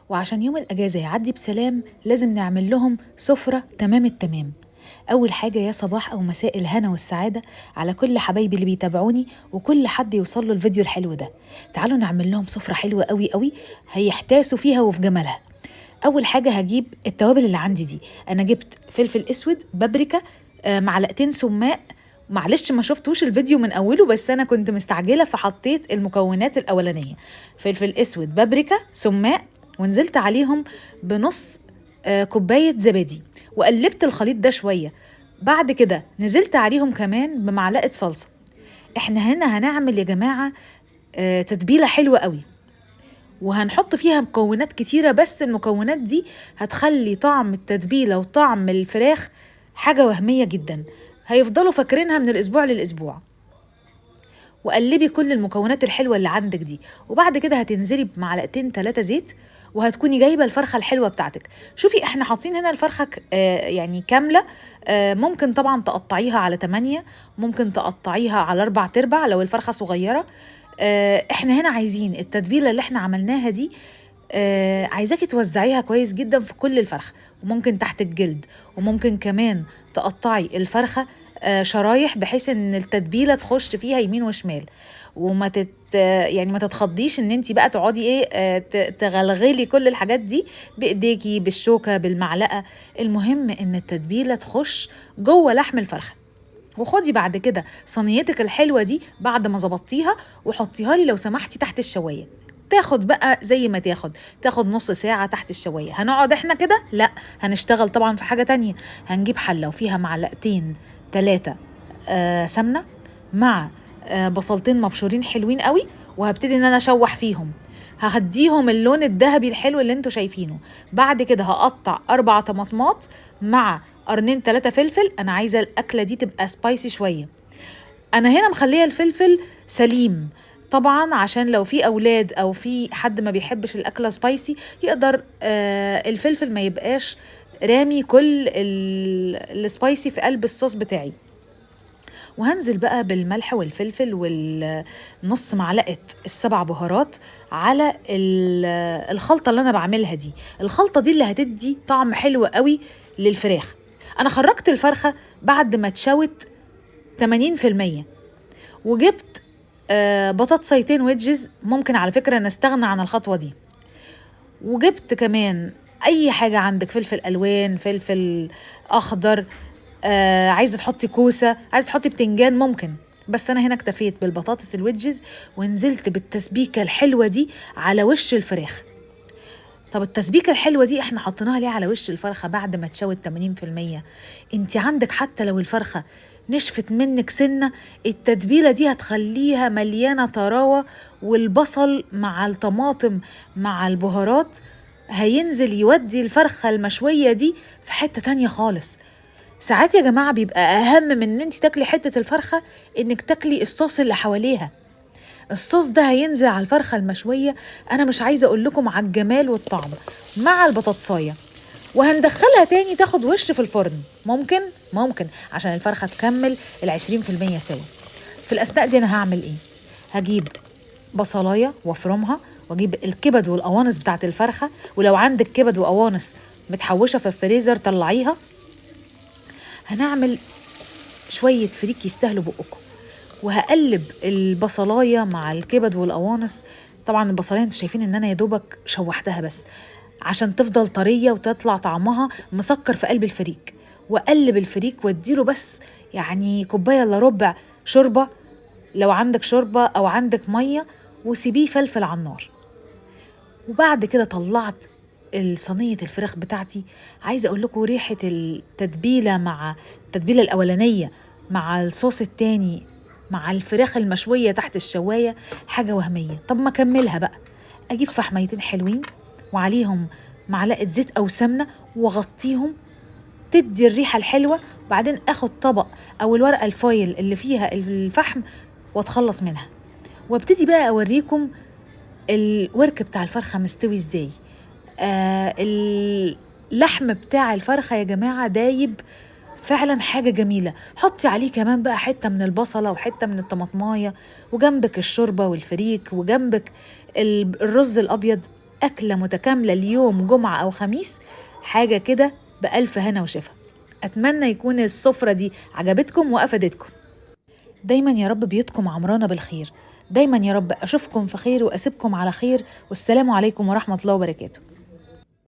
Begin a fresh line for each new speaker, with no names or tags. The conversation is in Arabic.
وعشان يوم الأجازة يعدي بسلام لازم نعمل لهم سفرة تمام التمام. أول حاجة يا صباح أو مساء الهنا والسعادة على كل حبايبي اللي بيتابعوني وكل حد يوصل له الفيديو الحلو ده. تعالوا نعمل لهم سفرة حلوة قوي قوي هيحتاسوا فيها وفي جمالها. أول حاجة هجيب التوابل اللي عندي دي. أنا جبت فلفل أسود، بابريكا، معلقتين سماق. معلش ما شفتوش الفيديو من أوله بس أنا كنت مستعجلة فحطيت المكونات الأولانية: فلفل أسود، بابريكا، سماق، ونزلت عليهم بنص كوباية زبادي وقلبت الخليط ده شوية. بعد كده نزلت عليهم كمان بمعلقة صلصة. احنا هنا هنعمل يا جماعة تتبيلة حلوة قوي وهنحط فيها مكونات كتيرة، بس المكونات دي هتخلي طعم التتبيلة وطعم الفراخ حاجة وهمية جدا، هيفضلوا فاكرينها من الأسبوع للأسبوع. وقلبي كل المكونات الحلوة اللي عندك دي، وبعد كده هتنزلي بمعلقتين 3 زيت وهتكوني جايبة الفرخة الحلوة بتاعتك. شوفي احنا حاطين هنا الفرخة يعني كاملة. ممكن طبعا تقطعيها على 8، ممكن تقطعيها على 4/4 لو الفرخة صغيرة. احنا هنا عايزين التتبيلة اللي احنا عملناها دي عايزاكي توزعيها كويس جدا في كل الفرخة، وممكن تحت الجلد، وممكن كمان تقطعي الفرخة شرايح بحيث ان التتبيله تخش فيها يمين وشمال، وما يعني ما تتخضيش ان انت بقى تقعدي تغلغلي كل الحاجات دي بايديكي، بالشوكه، بالمعلقه. المهم ان التتبيله تخش جوه لحم الفرخه. وخدي بعد كده صينيتك الحلوه دي بعد ما ظبطتيها وحطيها لي لو سمحتي تحت الشوايه. تاخد بقى زي ما تاخد نص ساعة تحت الشواية. هنقعد احنا كده؟ لا، هنشتغل طبعا في حاجة تانية. هنجيب حلة وفيها معلقتين 3 سمنة مع بصلتين مبشورين حلوين قوي، وهبتدي ان انا اشوح فيهم، ههديهم اللون الذهبي الحلو اللي انتوا شايفينه. بعد كده هقطع 4 طماطمات مع قرنين 3 فلفل. انا عايزة الاكلة دي تبقى سبايسي شوية. انا هنا مخليه الفلفل سليم طبعا عشان لو في اولاد او في حد ما بيحبش الاكله سبايسي يقدر الفلفل ما يبقاش رامي كل السبايسي في قلب الصوص بتاعي. وهنزل بقى بالملح والفلفل والنص معلقه السبع بهارات على الخلطه اللي انا بعملها دي. الخلطه دي اللي هتدي طعم حلو قوي للفراخ. انا خرجت الفرخه بعد ما اتشوت 80%، وجبت بطاطسيتين ويدجز، ممكن على فكرة نستغنى عن الخطوة دي. وجبت كمان اي حاجة عندك، فلفل الوان، فلفل اخضر، عايزة تحطي كوسة، عايزة تحطي بتنجان ممكن، بس انا هنا اكتفيت بالبطاطس الويدجز ونزلت بالتسبيكة الحلوة دي على وش الفراخ. طب التسبيكة الحلوة دي احنا حطيناها ليه على وش الفرخة بعد ما تشوت 80%؟ انت عندك حتى لو الفرخة نشفت منك سنة، التتبيلة دي هتخليها مليانة طراوة، والبصل مع الطماطم مع البهارات هينزل يودي الفرخة المشوية دي في حتة تانية خالص. ساعات يا جماعة بيبقى أهم من ان انت تاكلي حتة الفرخة انك تاكلي الصوص اللي حواليها. الصوص ده هينزل على الفرخة المشوية، أنا مش عايزة أقول لكم على الجمال والطعم مع البطاطساية. وهندخلها تاني تاخد وش في الفرن، ممكن عشان الفرخة تكمل 20% سوا. في الأثناء دي أنا هعمل إيه؟ هجيب بصلاية وافرمها، واجيب الكبد والقوانص بتاعت الفرخة، ولو عندك كبد وقوانص متحوشة في الفريزر طلعيها. هنعمل شوية فريك يستاهلوا بقكم، وهقلب البصلايه مع الكبد والقوانص. طبعا البصلايه انتوا شايفين ان انا يا دوبك شوحتها بس عشان تفضل طريه وتطلع طعمها مسكر في قلب الفريك. واقلب الفريك واديله بس يعني كوبايه الا ربع شوربه لو عندك شوربه او عندك ميه، وسيبيه فلفل على النار. وبعد كده طلعت الصينيه الفراخ بتاعتي. عايزه اقول لكم ريحه التتبيله مع التتبيله الاولانيه مع الصوص التاني مع الفراخ المشويه تحت الشوايه حاجه وهميه. طب ما اكملها بقى. اجيب فحميتين حلوين وعليهم معلقه زيت او سمنه واغطيهم تدي الريحه الحلوه. وبعدين اخد طبق او الورقه الفويل اللي فيها الفحم واتخلص منها، وابتدي بقى اوريكم الورك بتاع الفرخة مستوي ازاي. اللحم بتاع الفرخة يا جماعة دايب فعلا حاجة جميلة. حطي عليه كمان بقى حتة من البصلة وحتة من الطماطماية، وجنبك الشوربة والفريك، وجنبك الرز الأبيض. أكلة متكاملة اليوم جمعة أو خميس، حاجة كده بألف هنا وشفا. أتمنى يكون السفرة دي عجبتكم وأفادتكم. دايما يا رب بيوتكم عمرانة بالخير، دايما يا رب أشوفكم في خير وأسيبكم على خير، والسلام عليكم ورحمة الله وبركاته.